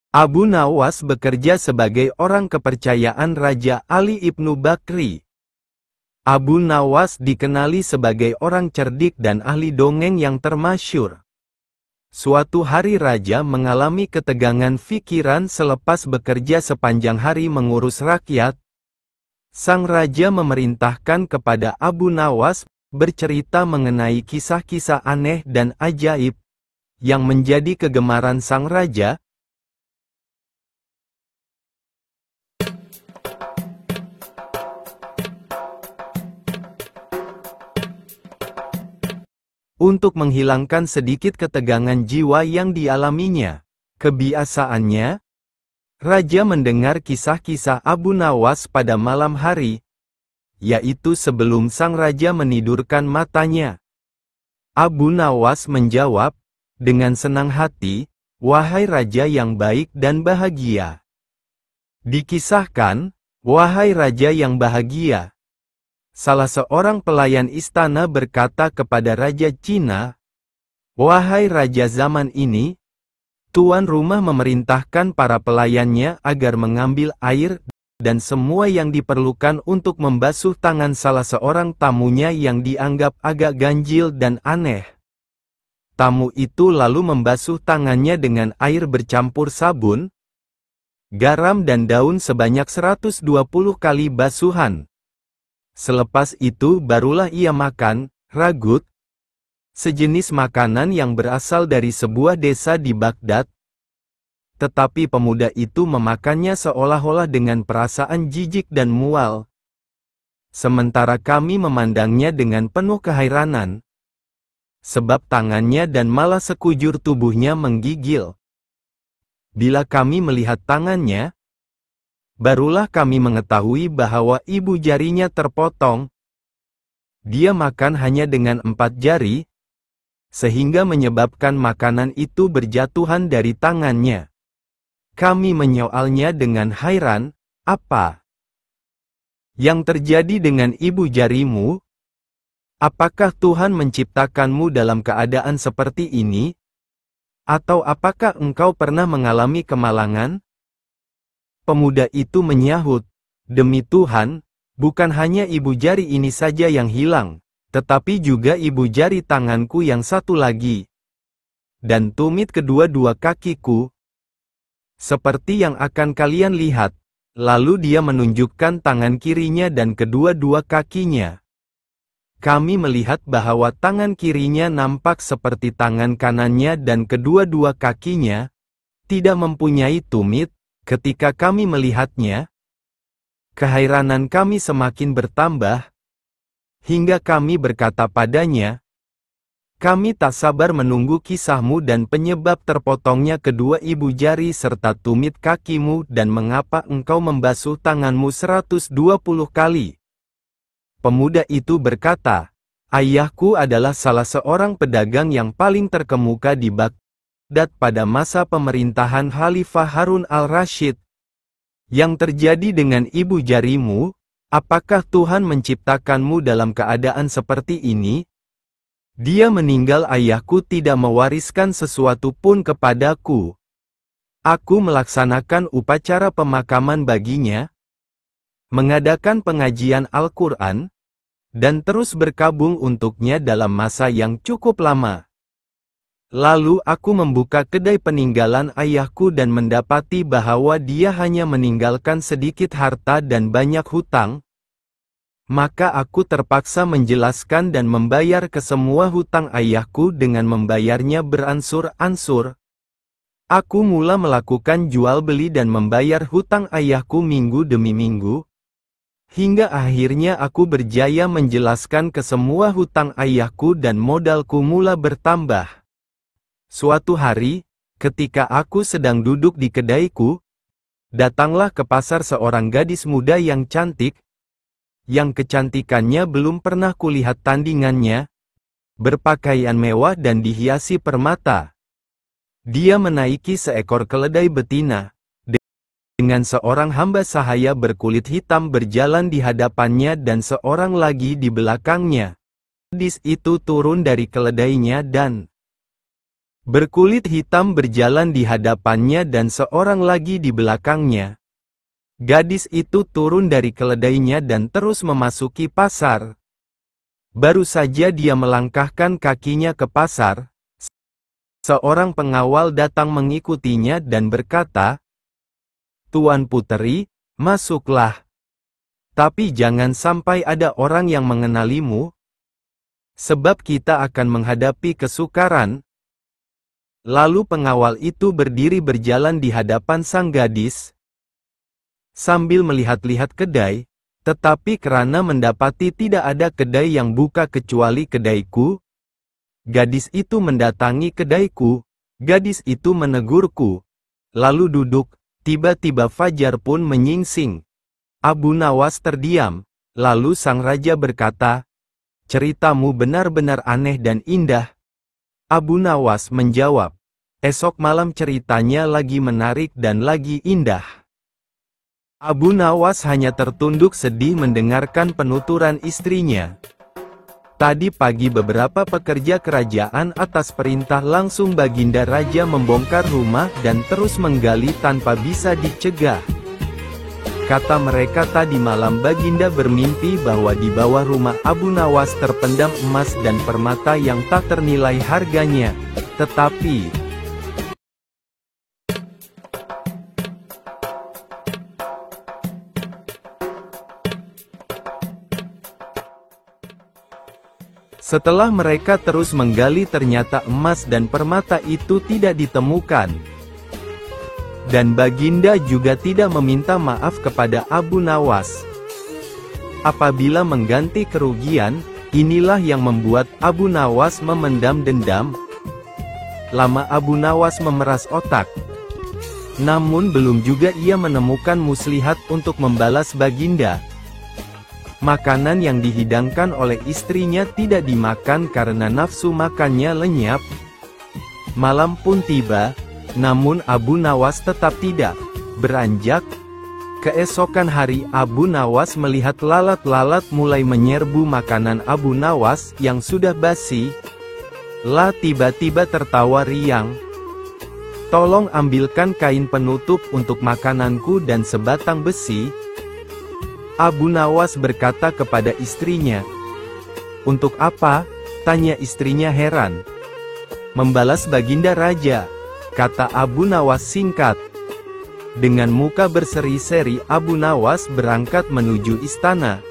Abu Nawas bekerja sebagai orang kepercayaan Raja Ali ibnu Bakri. Abu Nawas dikenali sebagai orang cerdik dan ahli dongeng yang termasyhur. Suatu hari raja mengalami ketegangan pikiran selepas bekerja sepanjang hari mengurus rakyat. Sang raja memerintahkan kepada Abu Nawas bercerita mengenai kisah-kisah aneh dan ajaib yang menjadi kegemaran sang raja. Untuk menghilangkan sedikit ketegangan jiwa yang dialaminya. Kebiasaannya, raja mendengar kisah-kisah Abu Nawas pada malam hari, yaitu sebelum sang raja menidurkan matanya. Abu Nawas menjawab, dengan senang hati, "Wahai raja yang baik dan bahagia." Dikisahkan, wahai raja yang bahagia, salah seorang pelayan istana berkata kepada Raja Cina, "Wahai raja zaman ini, tuan rumah memerintahkan para pelayannya agar mengambil air dan semua yang diperlukan untuk membasuh tangan salah seorang tamunya yang dianggap agak ganjil dan aneh. Tamu itu lalu membasuh tangannya dengan air bercampur sabun, garam dan daun sebanyak 120 kali basuhan. Selepas itu barulah ia makan ragut, sejenis makanan yang berasal dari sebuah desa di Baghdad. Tetapi pemuda itu memakannya seolah-olah dengan perasaan jijik dan mual. Sementara kami memandangnya dengan penuh kehairanan, sebab tangannya dan malah sekujur tubuhnya menggigil. Bila kami melihat tangannya, barulah kami mengetahui bahwa ibu jarinya terpotong. Dia makan hanya dengan 4 jari, sehingga menyebabkan makanan itu berjatuhan dari tangannya. Kami menyoalnya dengan hairan, "Apa yang terjadi dengan ibu jarimu? Apakah Tuhan menciptakanmu dalam keadaan seperti ini? Atau apakah engkau pernah mengalami kemalangan?" Pemuda itu menyahut, "Demi Tuhan, bukan hanya ibu jari ini saja yang hilang, tetapi juga ibu jari tanganku yang satu lagi, dan tumit kedua-dua kakiku. Seperti yang akan kalian lihat." Lalu dia menunjukkan tangan kirinya dan kedua-dua kakinya. Kami melihat bahwa tangan kirinya nampak seperti tangan kanannya dan kedua-dua kakinya tidak mempunyai tumit. Ketika kami melihatnya, kehairanan kami semakin bertambah, hingga kami berkata padanya, "Kami tak sabar menunggu kisahmu dan penyebab terpotongnya kedua ibu jari serta tumit kakimu dan mengapa engkau membasuh tanganmu 120 kali." Pemuda itu berkata, "Ayahku adalah salah seorang pedagang yang paling terkemuka di Baghdad pada masa pemerintahan Khalifah Harun al-Rashid. Yang terjadi dengan ibu jarimu, apakah Tuhan menciptakanmu dalam keadaan seperti ini? Dia meninggal, ayahku tidak mewariskan sesuatu pun kepadaku. Aku melaksanakan upacara pemakaman baginya, mengadakan pengajian Al-Quran, dan terus berkabung untuknya dalam masa yang cukup lama. Lalu aku membuka kedai peninggalan ayahku dan mendapati bahwa dia hanya meninggalkan sedikit harta dan banyak hutang. Maka aku terpaksa menjelaskan dan membayar ke semua hutang ayahku dengan membayarnya beransur-ansur. Aku mula melakukan jual beli dan membayar hutang ayahku minggu demi minggu, hingga akhirnya aku berjaya menjelaskan ke semua hutang ayahku dan modalku mula bertambah. Suatu hari, ketika aku sedang duduk di kedaiku, datanglah ke pasar seorang gadis muda yang cantik, yang kecantikannya belum pernah kulihat tandingannya, berpakaian mewah dan dihiasi permata. Dia menaiki seekor keledai betina, dengan seorang hamba sahaya berkulit hitam berjalan di hadapannya dan seorang lagi di belakangnya. Gadis itu turun dari keledainya dan berkulit hitam berjalan di hadapannya dan seorang lagi di belakangnya. Gadis itu turun dari keledainya dan terus memasuki pasar. Baru saja dia melangkahkan kakinya ke pasar, seorang pengawal datang mengikutinya dan berkata, "Tuan Puteri, masuklah. Tapi jangan sampai ada orang yang mengenalimu, sebab kita akan menghadapi kesukaran." Lalu pengawal itu berdiri berjalan di hadapan sang gadis, sambil melihat-lihat kedai, tetapi karena mendapati tidak ada kedai yang buka kecuali kedaiku, gadis itu mendatangi kedaiku, gadis itu menegurku, lalu duduk, tiba-tiba fajar pun menyingsing. Abu Nawas terdiam, lalu sang raja berkata, "Ceritamu benar-benar aneh dan indah." Abu Nawas menjawab, "Esok malam ceritanya lagi menarik dan lagi indah." Abu Nawas hanya tertunduk sedih mendengarkan penuturan istrinya. Tadi pagi beberapa pekerja kerajaan atas perintah langsung Baginda Raja membongkar rumah dan terus menggali tanpa bisa dicegah. Kata mereka tadi malam Baginda bermimpi bahwa di bawah rumah Abu Nawas terpendam emas dan permata yang tak ternilai harganya. Tetapi setelah mereka terus menggali ternyata emas dan permata itu tidak ditemukan. Dan Baginda juga tidak meminta maaf kepada Abu Nawas. Apabila mengganti kerugian, inilah yang membuat Abu Nawas memendam dendam. Lama Abu Nawas memeras otak. Namun belum juga ia menemukan muslihat untuk membalas Baginda. Makanan yang dihidangkan oleh istrinya tidak dimakan karena nafsu makannya lenyap. Malam pun tiba, namun Abu Nawas tetap tidak beranjak. Keesokan hari Abu Nawas melihat lalat-lalat mulai menyerbu makanan Abu Nawas yang sudah basi. Tiba-tiba tertawa riang. "Tolong ambilkan kain penutup untuk makananku dan sebatang besi." Abu Nawas berkata kepada istrinya. "Untuk apa?" tanya istrinya heran. "Membalas Baginda Raja," kata Abu Nawas singkat. Dengan muka berseri-seri Abu Nawas berangkat menuju istana.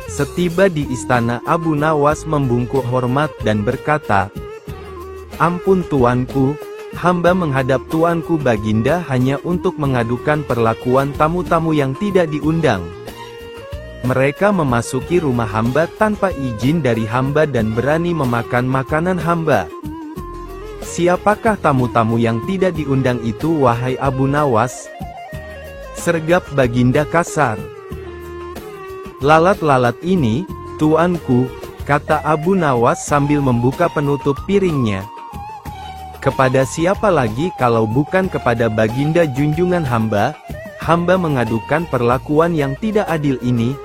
Setiba di istana Abu Nawas membungkuk hormat dan berkata, "Ampun tuanku, hamba menghadap tuanku Baginda hanya untuk mengadukan perlakuan tamu-tamu yang tidak diundang. Mereka memasuki rumah hamba tanpa izin dari hamba dan berani memakan makanan hamba." "Siapakah tamu-tamu yang tidak diundang itu wahai Abu Nawas?" sergap Baginda kasar. "Lalat-lalat ini, tuanku," kata Abu Nawas sambil membuka penutup piringnya. "Kepada siapa lagi kalau bukan kepada Baginda junjungan hamba? Hamba mengadukan perlakuan yang tidak adil ini.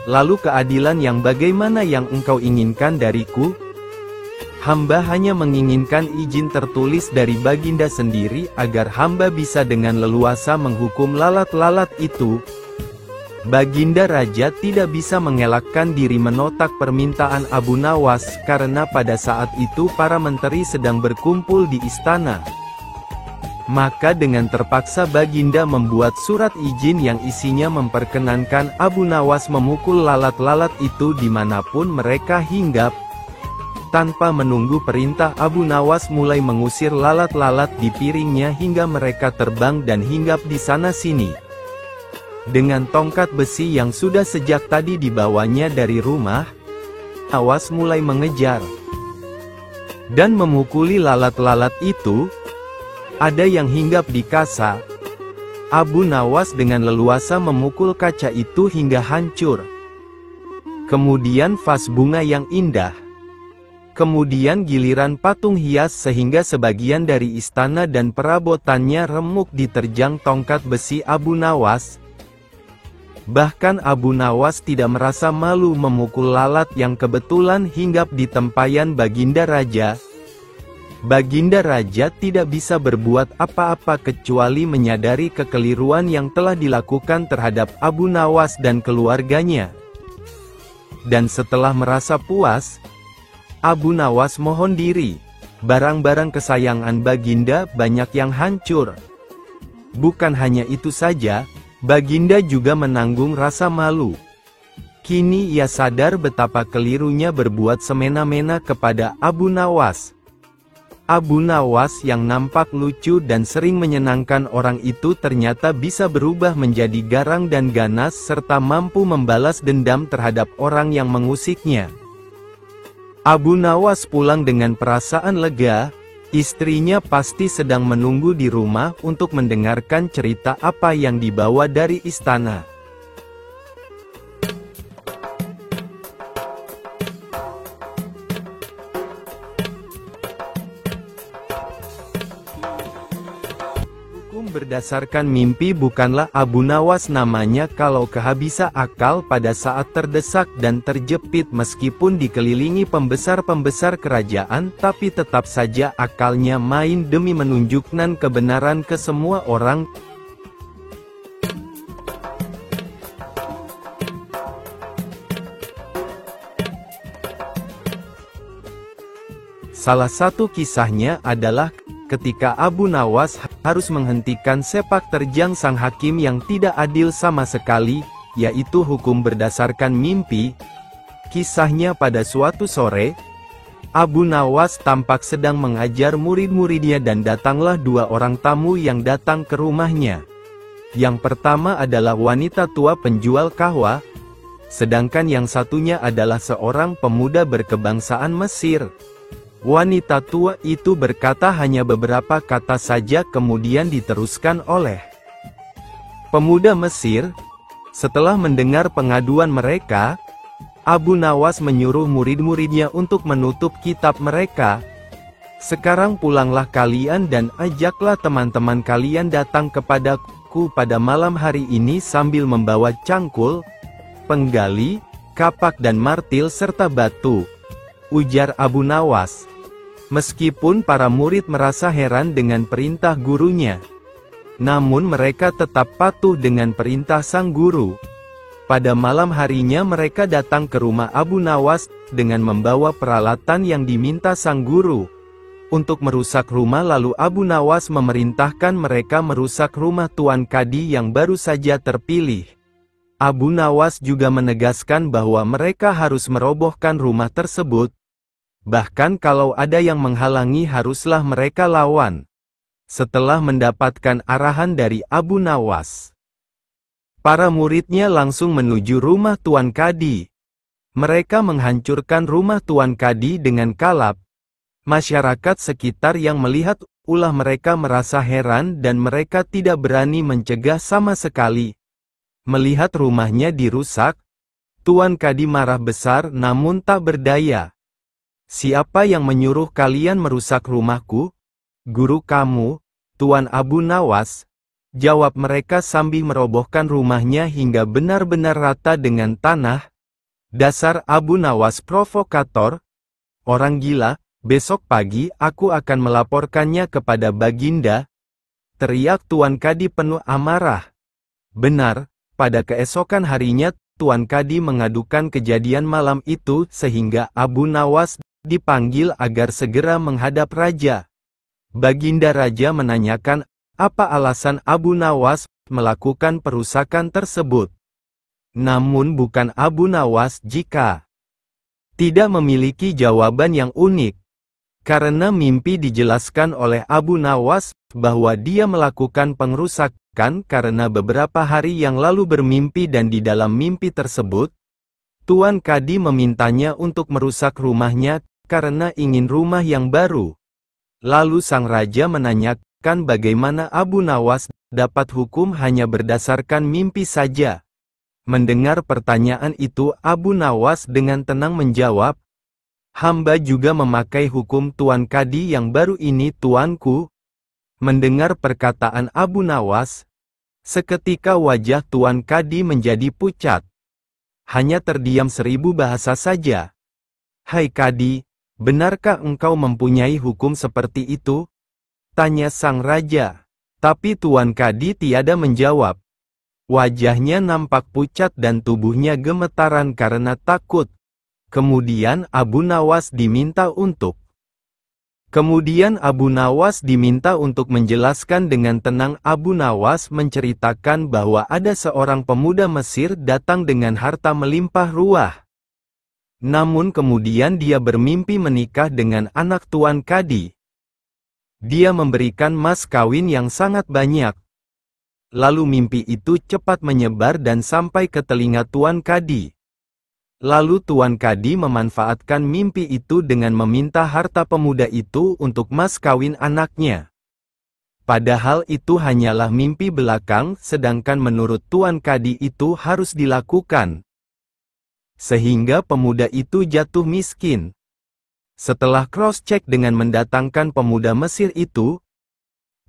Lalu keadilan yang bagaimana yang engkau inginkan dariku? Hamba hanya menginginkan izin tertulis dari Baginda sendiri agar hamba bisa dengan leluasa menghukum lalat-lalat itu." Baginda Raja tidak bisa mengelakkan diri menotak permintaan Abu Nawas karena pada saat itu para menteri sedang berkumpul di istana. Maka dengan terpaksa Baginda membuat surat izin yang isinya memperkenankan Abu Nawas memukul lalat-lalat itu dimanapun mereka hinggap. Tanpa menunggu perintah Abu Nawas mulai mengusir lalat-lalat di piringnya hingga mereka terbang dan hinggap di sana-sini. Dengan tongkat besi yang sudah sejak tadi dibawanya dari rumah, Nawas mulai mengejar dan memukuli lalat-lalat itu. Ada yang hinggap di kaca. Abu Nawas dengan leluasa memukul kaca itu hingga hancur. Kemudian vas bunga yang indah. Kemudian giliran patung hias sehingga sebagian dari istana dan perabotannya remuk diterjang tongkat besi Abu Nawas. Bahkan Abu Nawas tidak merasa malu memukul lalat yang kebetulan hinggap di tempayan Baginda Raja. Baginda Raja tidak bisa berbuat apa-apa kecuali menyadari kekeliruan yang telah dilakukan terhadap Abu Nawas dan keluarganya. Dan setelah merasa puas, Abu Nawas mohon diri. Barang-barang kesayangan Baginda banyak yang hancur. Bukan hanya itu saja, Baginda juga menanggung rasa malu. Kini ia sadar betapa kelirunya berbuat semena-mena kepada Abu Nawas. Abu Nawas yang nampak lucu dan sering menyenangkan orang itu ternyata bisa berubah menjadi garang dan ganas serta mampu membalas dendam terhadap orang yang mengusiknya. Abu Nawas pulang dengan perasaan lega. Istrinya pasti sedang menunggu di rumah untuk mendengarkan cerita apa yang dibawa dari istana. Berdasarkan mimpi bukanlah Abu Nawas namanya kalau kehabisan akal pada saat terdesak dan terjepit meskipun dikelilingi pembesar-pembesar kerajaan tapi tetap saja akalnya main demi menunjukkan kebenaran ke semua orang. Salah satu kisahnya adalah ketika Abu Nawas harus menghentikan sepak terjang sang hakim yang tidak adil sama sekali, yaitu hukum berdasarkan mimpi. Kisahnya pada suatu sore, Abu Nawas tampak sedang mengajar murid-muridnya dan datanglah dua orang tamu yang datang ke rumahnya. Yang pertama adalah wanita tua penjual kahwa, sedangkan yang satunya adalah seorang pemuda berkebangsaan Mesir. Wanita tua itu berkata hanya beberapa kata saja kemudian diteruskan oleh pemuda Mesir. Setelah mendengar pengaduan mereka, Abu Nawas menyuruh murid-muridnya untuk menutup kitab mereka. Sekarang pulanglah kalian dan ajaklah teman-teman kalian datang kepadaku pada malam hari ini sambil membawa cangkul, penggali, kapak dan martil serta batu, ujar Abu Nawas. Meskipun para murid merasa heran dengan perintah gurunya, namun mereka tetap patuh dengan perintah sang guru. Pada malam harinya mereka datang ke rumah Abu Nawas dengan membawa peralatan yang diminta sang guru untuk merusak rumah, lalu Abu Nawas memerintahkan mereka merusak rumah Tuan Kadi yang baru saja terpilih. Abu Nawas juga menegaskan bahwa mereka harus merobohkan rumah tersebut. Bahkan kalau ada yang menghalangi haruslah mereka lawan. Setelah mendapatkan arahan dari Abu Nawas, para muridnya langsung menuju rumah Tuan Kadi. Mereka menghancurkan rumah Tuan Kadi dengan kalap. Masyarakat sekitar yang melihat ulah mereka merasa heran dan mereka tidak berani mencegah sama sekali. Melihat rumahnya dirusak, Tuan Kadi marah besar namun tak berdaya. Siapa yang menyuruh kalian merusak rumahku? Guru kamu, Tuan Abu Nawas, jawab mereka sambil merobohkan rumahnya hingga benar-benar rata dengan tanah. Dasar Abu Nawas provokator, orang gila, besok pagi aku akan melaporkannya kepada Baginda, teriak Tuan Kadi penuh amarah. Benar, pada keesokan harinya Tuan Kadi mengadukan kejadian malam itu sehingga Abu Nawas dipanggil agar segera menghadap raja. Baginda Raja menanyakan apa alasan Abu Nawas melakukan perusakan tersebut. Namun bukan Abu Nawas jika tidak memiliki jawaban yang unik. Karena mimpi dijelaskan oleh Abu Nawas bahwa dia melakukan pengerusakan karena beberapa hari yang lalu bermimpi dan di dalam mimpi tersebut, Tuan Kadi memintanya untuk merusak rumahnya karena ingin rumah yang baru. Lalu sang raja menanyakan bagaimana Abu Nawas dapat hukum hanya berdasarkan mimpi saja. Mendengar pertanyaan itu Abu Nawas dengan tenang menjawab, hamba juga memakai hukum Tuan Kadi yang baru ini tuanku. Mendengar perkataan Abu Nawas, seketika wajah Tuan Kadi menjadi pucat. Hanya terdiam 1000 bahasa saja. Hai Kadi, Benarkah engkau mempunyai hukum seperti itu? Tanya sang raja. Tapi Tuan Kadi tiada menjawab. Wajahnya nampak pucat dan tubuhnya gemetaran karena takut. Kemudian Abu Nawas diminta untuk menjelaskan dengan tenang. Abu Nawas menceritakan bahwa ada seorang pemuda Mesir datang dengan harta melimpah ruah. Namun kemudian dia bermimpi menikah dengan anak Tuan Kadi. Dia memberikan mas kawin yang sangat banyak. Lalu mimpi itu cepat menyebar dan sampai ke telinga Tuan Kadi. Lalu Tuan Kadi memanfaatkan mimpi itu dengan meminta harta pemuda itu untuk mas kawin anaknya. Padahal itu hanyalah mimpi belakang, sedangkan menurut Tuan Kadi itu harus dilakukan. Sehingga pemuda itu jatuh miskin. Setelah cross-check dengan mendatangkan pemuda Mesir itu,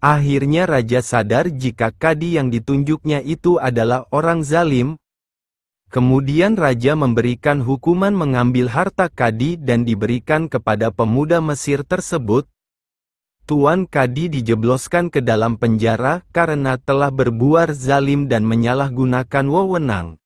akhirnya raja sadar jika Kadi yang ditunjuknya itu adalah orang zalim. Kemudian raja memberikan hukuman mengambil harta Kadi dan diberikan kepada pemuda Mesir tersebut. Tuan Kadi dijebloskan ke dalam penjara karena telah berbuat zalim dan menyalahgunakan wewenang.